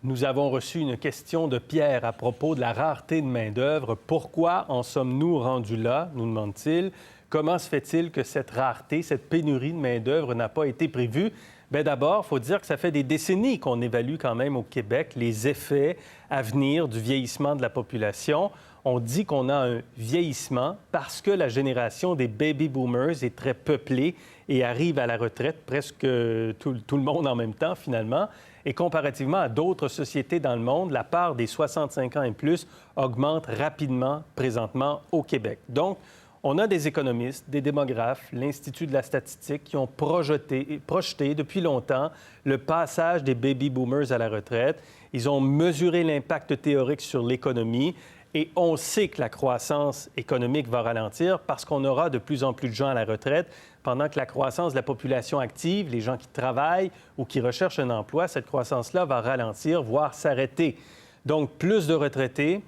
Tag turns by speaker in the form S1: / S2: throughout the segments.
S1: Nous avons reçu une question de Pierre à propos de la rareté de main-d'œuvre. Pourquoi en sommes-nous rendus là, nous demande-t-il? Comment se fait-il que cette rareté, cette pénurie de main-d'œuvre n'a pas été prévue? Bien, d'abord, il faut dire que ça fait des décennies qu'on évalue quand même au Québec les effets à venir du vieillissement de la population. On dit qu'on a un vieillissement parce que la génération des baby boomers est très peuplée et arrive à la retraite presque tout le monde en même temps, finalement. Et comparativement à d'autres sociétés dans le monde, la part des 65 ans et plus augmente rapidement présentement au Québec. Donc, on a des économistes, des démographes, l'Institut de la statistique qui ont projeté depuis longtemps le passage des baby boomers à la retraite. Ils ont mesuré l'impact théorique sur l'économie et on sait que la croissance économique va ralentir parce qu'on aura de plus en plus de gens à la retraite, pendant que la croissance de la population active, les gens qui travaillent ou qui recherchent un emploi, cette croissance-là va ralentir, voire s'arrêter. Donc, plus de retraités,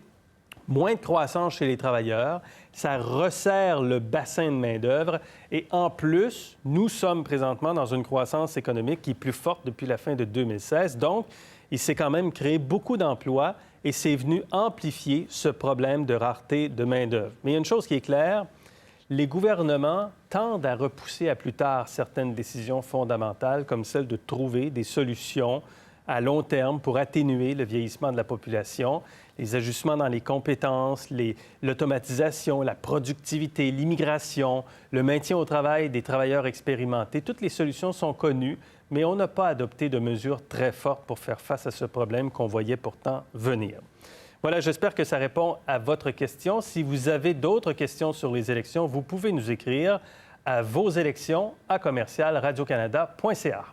S1: moins de croissance chez les travailleurs, ça resserre le bassin de main-d'œuvre et en plus, nous sommes présentement dans une croissance économique qui est plus forte depuis la fin de 2016. Donc, il s'est quand même créé beaucoup d'emplois et c'est venu amplifier ce problème de rareté de main-d'œuvre. Mais il y a une chose qui est claire, les gouvernements tendent à repousser à plus tard certaines décisions fondamentales comme celle de trouver des solutions à long terme pour atténuer le vieillissement de la population, les ajustements dans les compétences, l'automatisation, la productivité, l'immigration, le maintien au travail des travailleurs expérimentés. Toutes les solutions sont connues, mais on n'a pas adopté de mesures très fortes pour faire face à ce problème qu'on voyait pourtant venir. Voilà, j'espère que ça répond à votre question. Si vous avez d'autres questions sur les élections, vous pouvez nous écrire à vosélections@radiocanada.ca.